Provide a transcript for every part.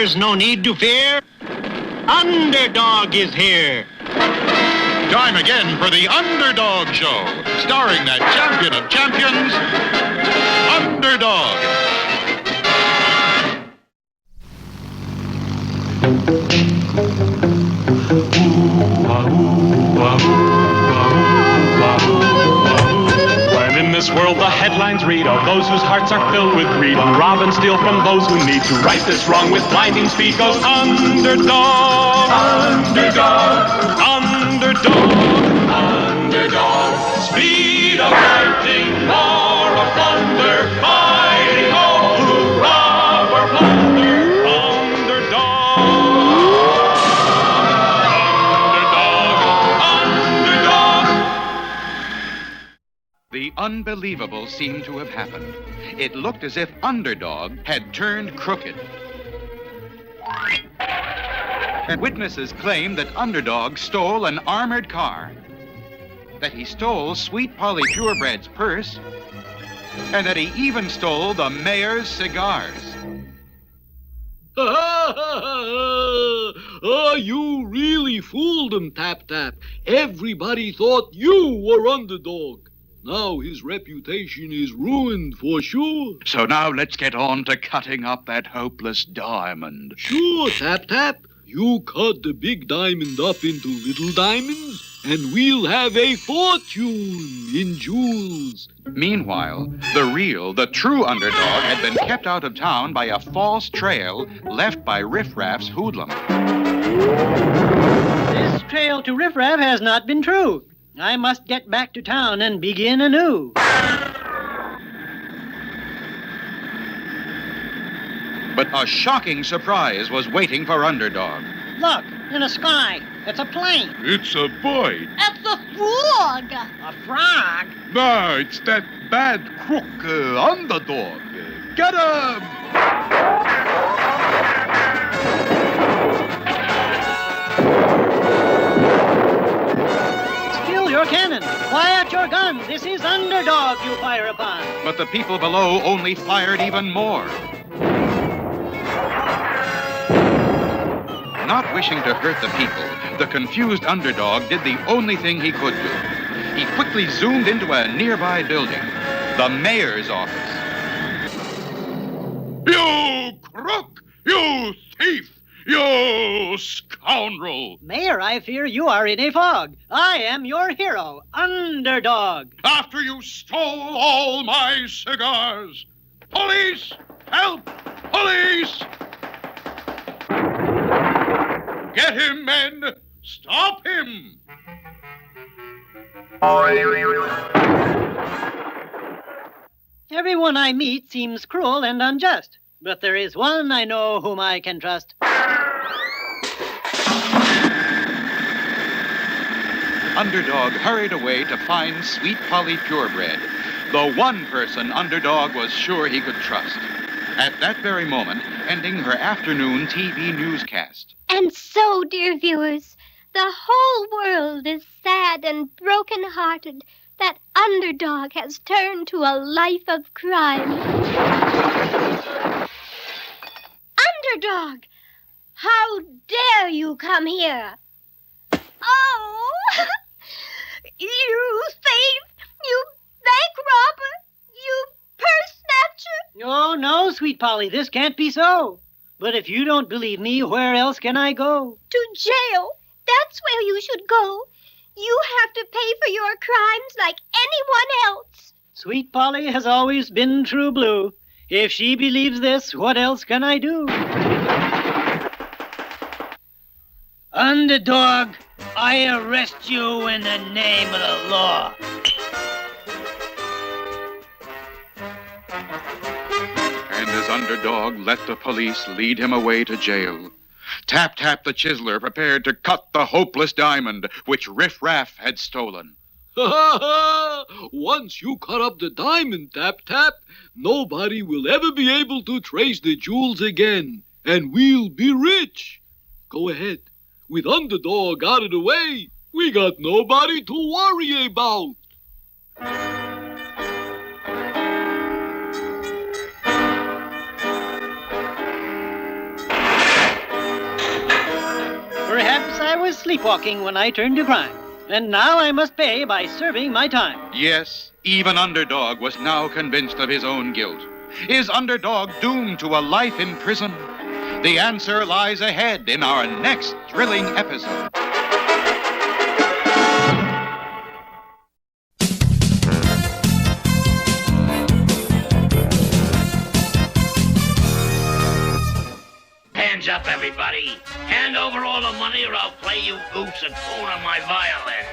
is no need to fear. Underdog is here. Time again for the Underdog Show, starring that champion of champions, Underdog. When in this world the headlines read of those whose hearts are filled with greed, who rob and steal from those who need to right this wrong with blinding speed, goes Underdog, Underdog, Underdog, Underdog. Speed of lightning, roar of thunder, mighty ho, who rob or plunder, Underdog. The unbelievable seemed to have happened. It looked as if Underdog had turned crooked. And witnesses claimed that Underdog stole an armored car, that he stole Sweet Polly Purebred's purse, and that he even stole the mayor's cigars. You really fooled him, Tap Tap. Everybody thought you were Underdog. Now his reputation is ruined for sure. So now let's get on to cutting up that hopeless diamond. Sure, Tap Tap. You cut the big diamond up into little diamonds, and we'll have a fortune in jewels. Meanwhile, the true Underdog had been kept out of town by a false trail left by Riff Raff's hoodlum. This trail to Riff Raff has not been true. I must get back to town and begin anew. But a shocking surprise was waiting for Underdog. Look, in the sky. It's a plane. It's a boy. It's a frog. A frog? No, it's that bad crook, Underdog. Get him! Still your cannon. Quiet your guns. This is Underdog you fire upon. But the people below only fired even more. Not wishing to hurt the people, the confused Underdog did the only thing he could do. He quickly zoomed into a nearby building, the mayor's office. You crook! You thief! You scoundrel! Mayor, I fear you are in a fog. I am your hero, Underdog. After you stole all my cigars! Police! Help! Police! Get him, men! Stop him! Everyone I meet seems cruel and unjust, but there is one I know whom I can trust. Underdog hurried away to find Sweet Polly Purebred, the one person Underdog was sure he could trust. At that very moment, ending her afternoon TV newscast. And so, dear viewers, the whole world is sad and broken-hearted that Underdog has turned to a life of crime. Underdog! How dare you come here? Oh! You thief! You bank robber! You purse snatcher! Oh, no, Sweet Polly, this can't be so. But if you don't believe me, where else can I go? To jail. That's where you should go. You have to pay for your crimes like anyone else. Sweet Polly has always been true blue. If she believes this, what else can I do? Underdog, I arrest you in the name of the law. And as Underdog let the police lead him away to jail, Tap Tap the Chiseler prepared to cut the hopeless diamond which Riff Raff had stolen. Once you cut up the diamond, Tap Tap, nobody will ever be able to trace the jewels again, and we'll be rich. Go ahead. With Underdog out of the way, we got nobody to worry about. was sleepwalking when I turned to crime. And now I must pay by serving my time. Yes, even Underdog was now convinced of his own guilt. Is Underdog doomed to a life in prison? The answer lies ahead in our next thrilling episode. Hands up, everybody. Hand over all the money or I'll play you goofs a tune on my violin.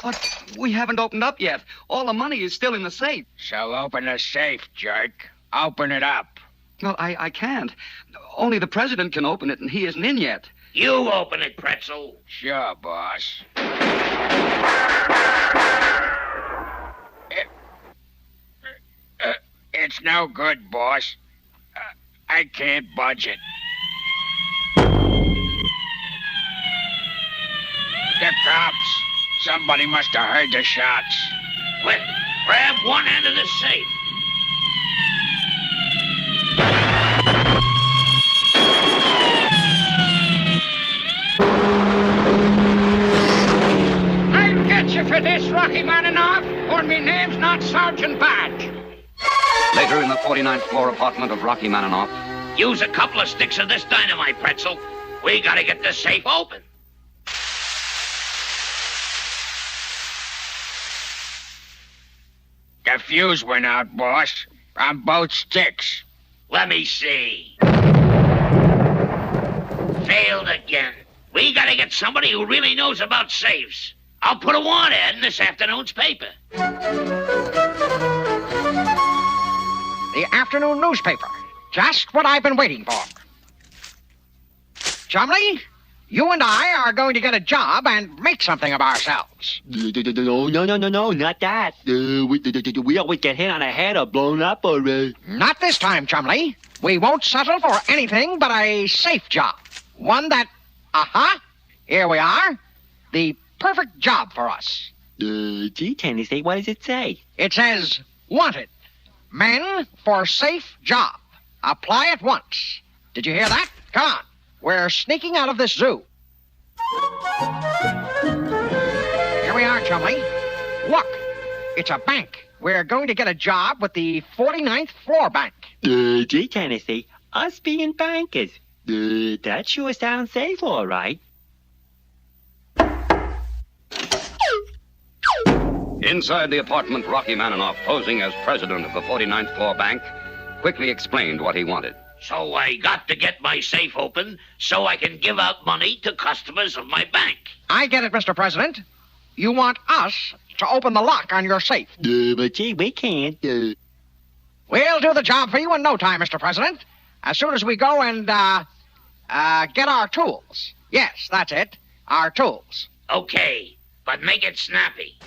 But we haven't opened up yet. All the money is still in the safe. So open the safe, jerk. Open it up. Well, I can't. Only the president can open it, and he isn't in yet. You open it, Pretzel. Sure, boss. It's no good, boss. I can't budge it. The cops. Somebody must have heard the shots. Quick, grab one end of the safe. I'll get you for this, Rocky Maninoff, or me name's not Sergeant Badge. Later in the 49th floor apartment of Rocky Maninoff. Use a couple of sticks of this dynamite, Pretzel. We gotta get the safe open. The fuse went out, boss. On both sticks. Let me see. Failed again. We gotta get somebody who really knows about safes. I'll put a want ad in this afternoon's paper. The afternoon newspaper. Just what I've been waiting for. Chumley, you and I are going to get a job and make something of ourselves. No, not that. We always get hit on the head or blown up or... Not this time, Chumley. We won't settle for anything but a safe job. One that... Here we are. The perfect job for us. Gee, Tennessee, what does it say? It says, wanted. Men for safe job. Apply at once. Did you hear that? Come on. We're sneaking out of this zoo. Here we are, Chumley. Look, it's a bank. We're going to get a job with the 49th floor bank. Gee, Tennessee, us being bankers. That sure sounds safe, all right. Inside the apartment, Rocky Maninoff, posing as president of the 49th floor bank, quickly explained what he wanted. So I got to get my safe open so I can give out money to customers of my bank. I get it, Mr. President. You want us to open the lock on your safe. But gee, we can't. We'll do the job for you in no time, Mr. President. As soon as we go and, get our tools. Yes, that's it. Our tools. Okay, but make it snappy.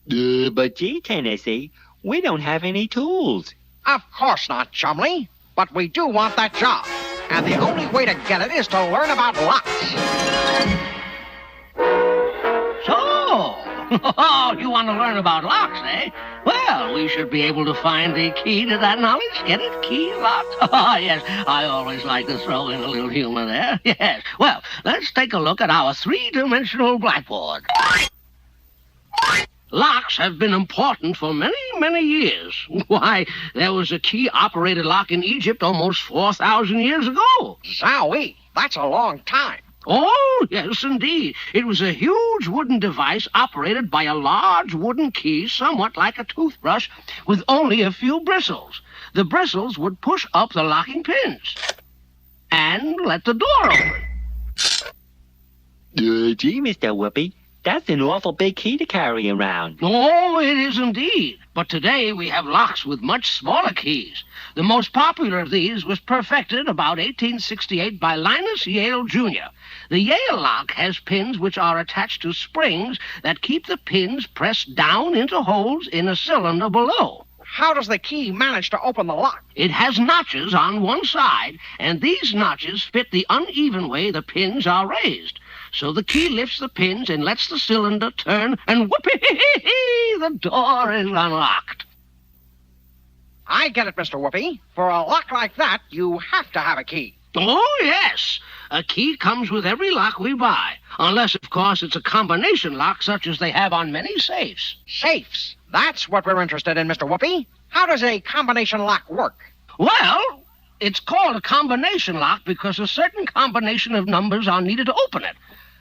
But gee, Tennessee, we don't have any tools. Of course not, Chumley. But we do want that job. And the only way to get it is to learn about locks. So, you want to learn about locks, eh? Well, we should be able to find the key to that knowledge. Get it? Key locked? Oh, yes. I always like to throw in a little humor there. Yes. Well, let's take a look at our three-dimensional blackboard. Locks have been important for many, many years. Why, there was a key-operated lock in Egypt almost 4,000 years ago. Zowie, that's a long time. Oh, yes, indeed. It was a huge wooden device operated by a large wooden key, somewhat like a toothbrush, with only a few bristles. The bristles would push up the locking pins and let the door open. Gee, Mr. Whoopi, that's an awful big key to carry around. Oh, it is indeed. But today we have locks with much smaller keys. The most popular of these was perfected about 1868 by Linus Yale, Jr. The Yale lock has pins which are attached to springs that keep the pins pressed down into holes in a cylinder below. How does the key manage to open the lock? It has notches on one side, and these notches fit the uneven way the pins are raised. So the key lifts the pins and lets the cylinder turn, and whoopee, the door is unlocked. I get it, Mr. Whoopi. For a lock like that, you have to have a key. Oh, yes. A key comes with every lock we buy. Unless, of course, it's a combination lock such as they have on many safes. Safes. That's what we're interested in, Mr. Whoopi. How does a combination lock work? Well, it's called a combination lock because a certain combination of numbers are needed to open it.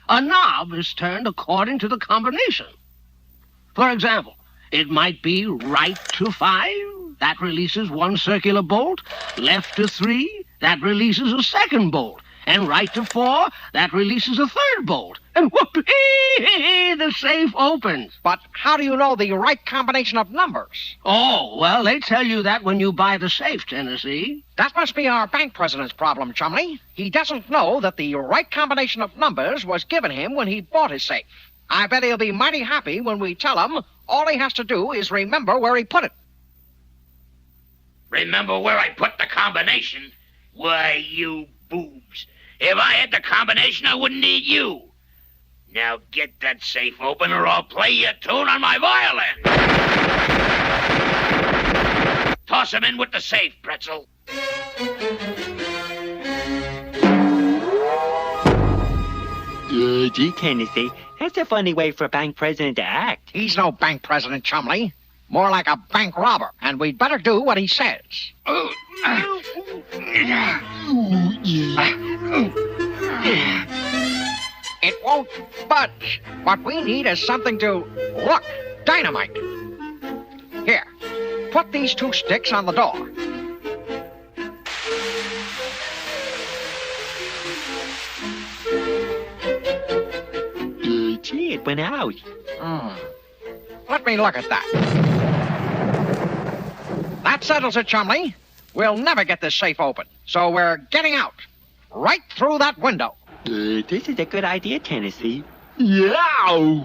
A knob is turned according to the combination. For example, it might be right to 5. That releases one circular bolt. Left to 3. That releases a second bolt. And right to 4, that releases a third bolt. And whoopee, the safe opens. But how do you know the right combination of numbers? Oh, well, they tell you that when you buy the safe, Tennessee. That must be our bank president's problem, Chumley. He doesn't know that the right combination of numbers was given him when he bought his safe. I bet he'll be mighty happy when we tell him all he has to do is remember where he put it. Remember where I put the combination? Why, you boobs. If I had the combination, I wouldn't need you. Now get that safe open or I'll play you a tune on my violin. Toss him in with the safe, Pretzel. Gee, Tennessee, that's a funny way for a bank president to act. He's no bank president, Chumley. More like a bank robber, and we'd better do what he says. It won't budge. What we need is something to... Look, dynamite. Here, put these 2 sticks on the door. Gee, it went out. Let me look at that. That settles it, Chumley. We'll never get this safe open, so we're getting out. Right through that window. This is a good idea, Tennessee. Yeah!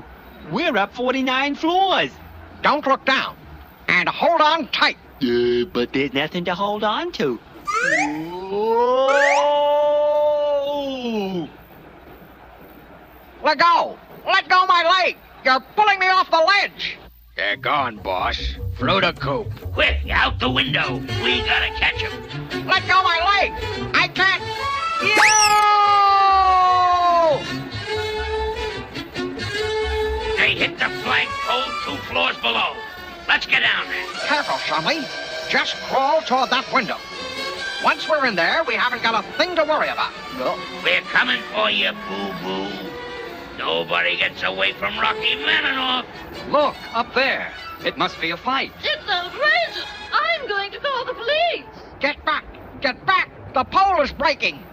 We're up 49 floors. Don't look down. And hold on tight. But there's nothing to hold on to. Let go! Let go my leg! You're pulling me off the ledge! They're gone, boss. Through the coop. Quick, out the window. We gotta catch him. Let go my leg! I can't... They hit the flagpole 2 floors below. Let's get down there. Careful, Chumley. Just crawl toward that window. Once we're in there, we haven't got a thing to worry about. We're coming for you, boo-boo. Nobody gets away from Rocky Maninoff. Look, up there. It must be a fight. It's outrageous. I'm going to call the police. Get back! Get back! The pole is breaking!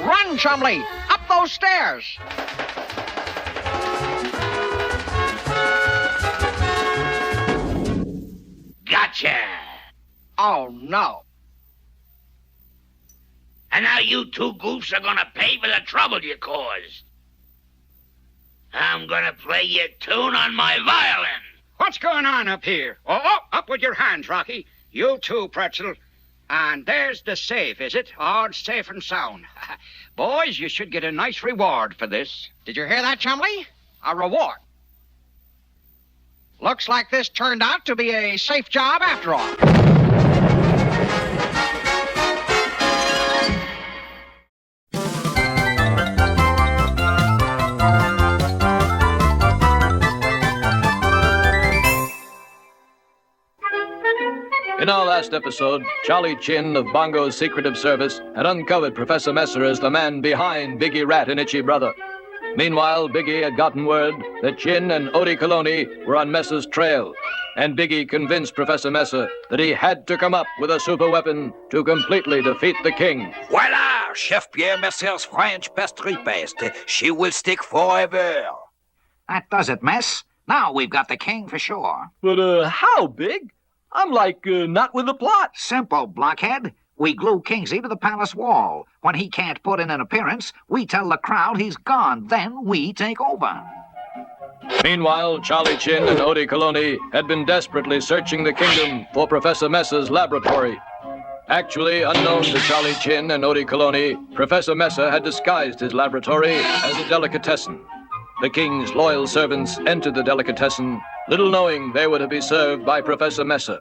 Run, Chumley! Up those stairs! Gotcha! Oh, no. And now you 2 goofs are gonna pay for the trouble you caused. I'm gonna play you a tune on my violin. What's going on up here? Oh, up with your hands, Rocky. You too, Pretzel. And there's the safe, is it? Oh, it's safe and sound. Boys, you should get a nice reward for this. Did you hear that, Chumley? A reward. Looks like this turned out to be a safe job after all. In our last episode, Charlie Chin of Bongo's Secretive Service had uncovered Professor Messer as the man behind Biggie Rat and Itchy Brother. Meanwhile, Biggie had gotten word that Chin and Odie Coloni were on Messer's trail, and Biggie convinced Professor Messer that he had to come up with a super weapon to completely defeat the king. Voila! Chef Pierre Messer's French pastry paste. She will stick forever. That does it, Mess. Now we've got the king for sure. But, how, Big? I'm not with the plot. Simple, blockhead. We glue Kingsley to the palace wall. When he can't put in an appearance, we tell the crowd he's gone. Then we take over. Meanwhile, Charlie Chin and Odie Coloni had been desperately searching the kingdom for Professor Messer's laboratory. Actually, unknown to Charlie Chin and Odie Coloni, Professor Messer had disguised his laboratory as a delicatessen. the king's loyal servants entered the delicatessen, little knowing they were to be served by Professor Messer,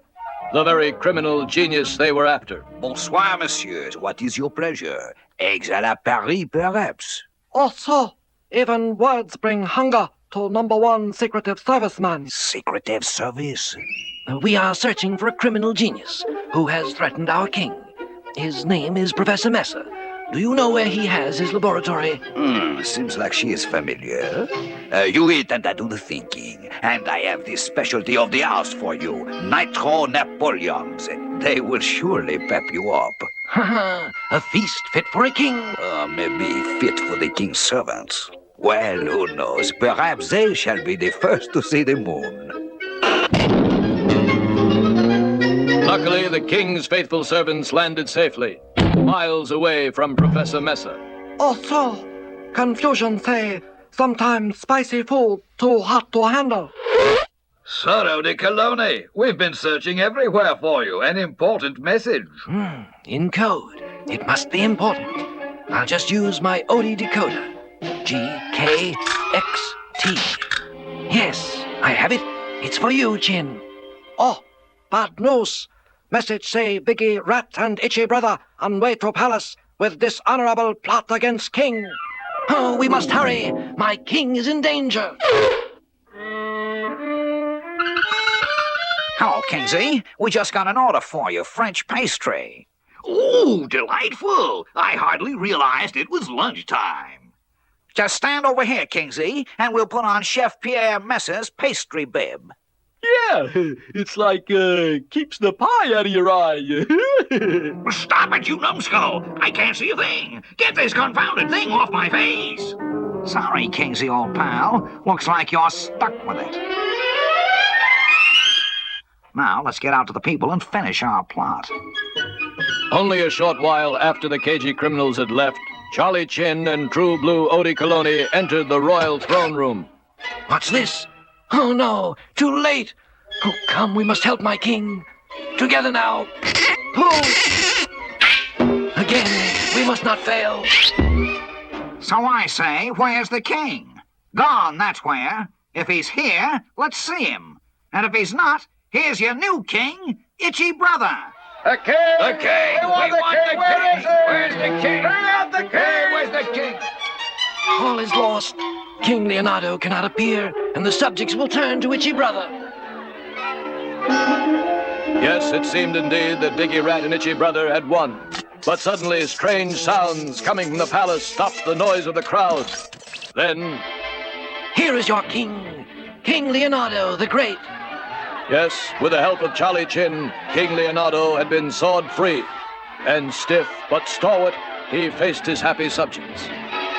the very criminal genius they were after. Bonsoir, messieurs. What is your pleasure? Eggs à la Paris, perhaps? Also, even words bring hunger to number one secretive serviceman. Secretive service? We are searching for a criminal genius who has threatened our king. His name is Professor Messer. Do you know where he has his laboratory? Seems like she is familiar. You eat and I do the thinking. And I have the specialty of the house for you. Nitro Napoleons. They will surely pep you up. A feast fit for a king. Maybe fit for the king's servants. Well, who knows? Perhaps they shall be the first to see the moon. Luckily, the king's faithful servants landed safely, miles away from Professor Messer. Also, Confucian say sometimes spicy food too hot to handle. Sorrow de Cologne, we've been searching everywhere for you. An important message. In code. It must be important. I'll just use my OD decoder. GKXT. Yes, I have it. It's for you, Chin. Oh, bad news. Message say Biggie, Rat, and Itchy Brother on way to palace with dishonorable plot against king. Oh, we must hurry. My king is in danger. Hello, Kingsley. We just got an order for you, French pastry. Ooh, delightful. I hardly realized it was lunchtime. Just stand over here, Kingsley, and we'll put on Chef Pierre Messer's pastry bib. Yeah, it's like, keeps the pie out of your eye. Stop it, you numbskull. I can't see a thing. Get this confounded thing off my face. Sorry, Kingsley, old pal. Looks like you're stuck with it. Now, let's get out to the people and finish our plot. Only a short while after the cagey criminals had left, Charlie Chin and True Blue Odie Coloni entered the royal throne room. What's this? Oh, no, too late. Oh, come, we must help my king. Together now. Pull. Again, we must not fail. So I say, where's the king? Gone, that's where. If he's here, let's see him. And if he's not, here's your new king, Itchy Brother. The king! The king! We want the king! Where is he? Where's the king? Bring out the king! Where's the king? All is lost. King Leonardo cannot appear, and the subjects will turn to Itchy Brother. Yes, it seemed indeed that Biggie Rat and Itchy Brother had won. But suddenly, strange sounds coming from the palace stopped the noise of the crowd. Then... Here is your king, King Leonardo the Great. Yes, with the help of Charlie Chin, King Leonardo had been sword free. And stiff but stalwart, he faced his happy subjects.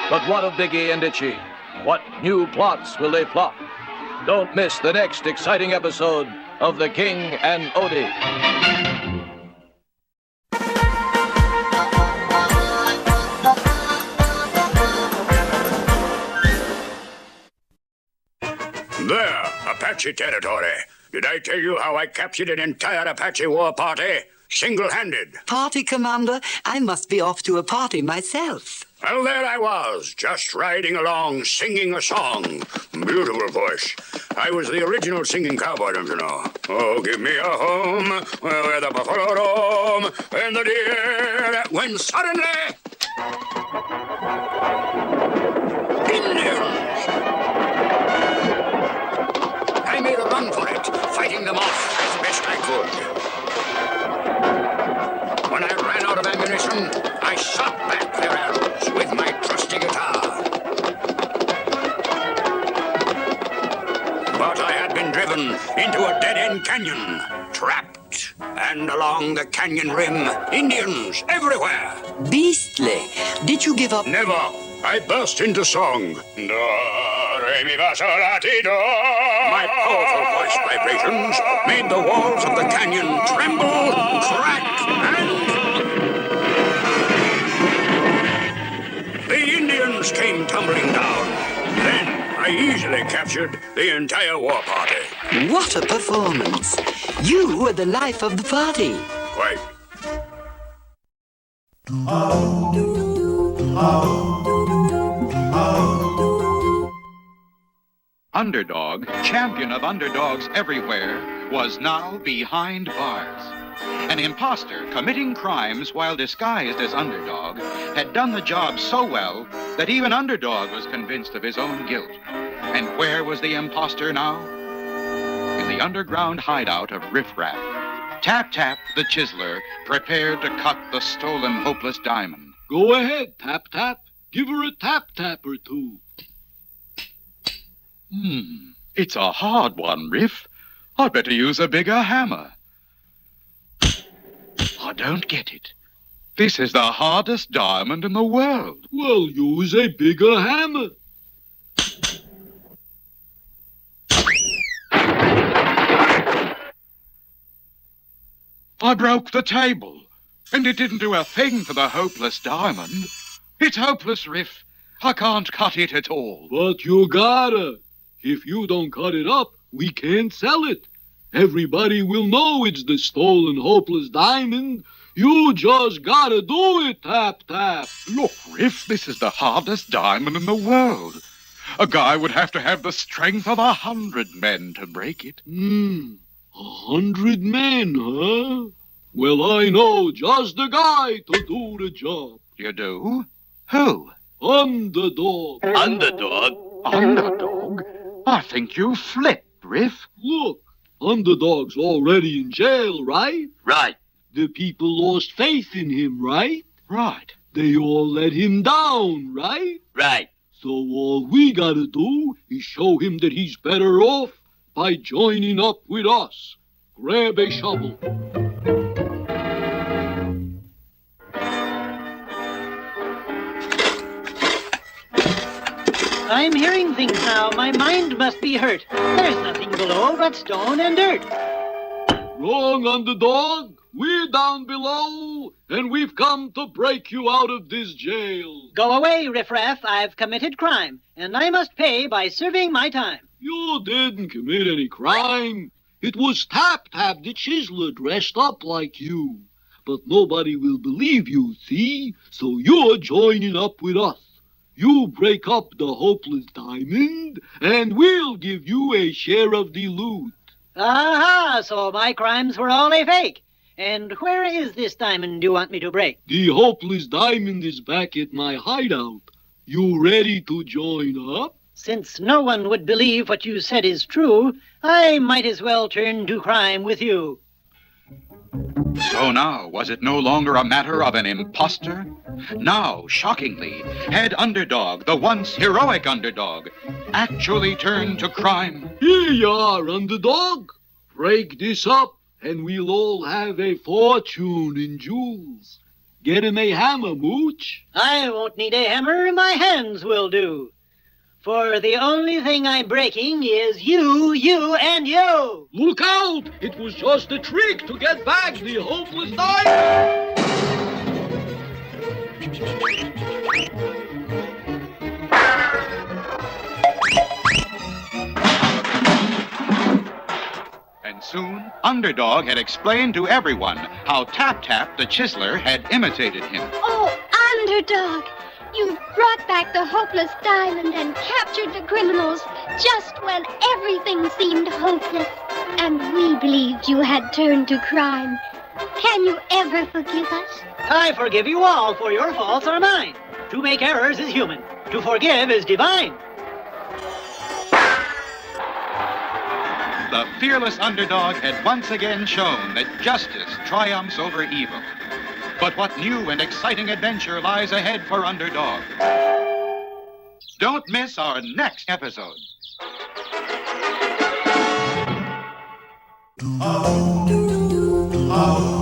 But what of Biggie and Itchy? What new plots will they plot? Don't miss the next exciting episode of The King and Odie. There, Apache territory. Did I tell you how I captured an entire Apache war party? Single-handed. Party, Commander? I must be off to a party myself. Well, there I was, just riding along, singing a song. Beautiful voice. I was the original singing cowboy, don't you know? Oh, give me a home where the buffalo roam, and the deer, when suddenly... Indians! I made a run for it, fighting them off as best I could. When I ran out of ammunition, I shot back their arrows with my trusty guitar. But I had been driven into a dead-end canyon, trapped, and along the canyon rim, Indians everywhere. Beastly. Did you give up? Never. I burst into song. Do, re, mi, fa, sol, la, ti, do. My powerful voice vibrations made the walls of the canyon tremble, crack, and... The Indians came tumbling down. Then I easily captured the entire war party. What a performance. You were the life of the party. Quite. Underdog, champion of underdogs everywhere, was now behind bars. An imposter committing crimes while disguised as Underdog had done the job so well that even Underdog was convinced of his own guilt. And where was the imposter now? In the underground hideout of Riff Raff, Tap Tap the Chiseler prepared to cut the stolen hopeless diamond. Go ahead, Tap Tap. Give her a tap or two. It's a hard one, Riff. I'd better use a bigger hammer. I don't get it. This is the hardest diamond in the world. Well, use a bigger hammer. I broke the table, and it didn't do a thing for the hopeless diamond. It's hopeless, Riff. I can't cut it at all. But you gotta. If you don't cut it up, we can't sell it. Everybody will know it's the stolen hopeless diamond. You just gotta do it, Tap Tap. Look, Riff, this is the hardest diamond in the world. A guy would have to have the strength of 100 men to break it. 100 men, huh? Well, I know just the guy to do the job. You do? Who? Underdog. Underdog? Underdog? I think you flipped, Riff. Look, Underdog's already in jail, right? Right. The people lost faith in him, right? Right. They all let him down, right? Right. So all we gotta do is show him that he's better off by joining up with us. Grab a shovel. I'm hearing things now. My mind must be hurt. There's nothing below but stone and dirt. Wrong, Underdog. We're down below, and we've come to break you out of this jail. Go away, Riff Raff. I've committed crime, and I must pay by serving my time. You didn't commit any crime. It was Tap Tap the Chiseler dressed up like you. But nobody will believe you, see? So you're joining up with us. You break up the hopeless diamond, and we'll give you a share of the loot. Aha, so my crimes were all a fake. And where is this diamond you want me to break? The hopeless diamond is back at my hideout. You ready to join up? Since no one would believe what you said is true, I might as well turn to crime with you. So now, was it no longer a matter of an imposter? Now, shockingly, had Underdog, the once heroic Underdog, actually turned to crime? Here you are, Underdog. Break this up, and we'll all have a fortune in jewels. Get him a hammer, Mooch. I won't need a hammer. My hands will do. For the only thing I'm breaking is you, and you. Look out! It was just a trick to get back the hopeless diamond. And soon, Underdog had explained to everyone how Tap Tap the Chiseler had imitated him. Oh, Underdog! You've brought back the hopeless diamond and captured the criminals just when everything seemed hopeless. And we believed you had turned to crime. Can you ever forgive us? I forgive you all, for your faults are mine. To make errors is human. To forgive is divine. The fearless Underdog had once again shown that justice triumphs over evil. But what new and exciting adventure lies ahead for Underdog? Don't miss our next episode. Oh.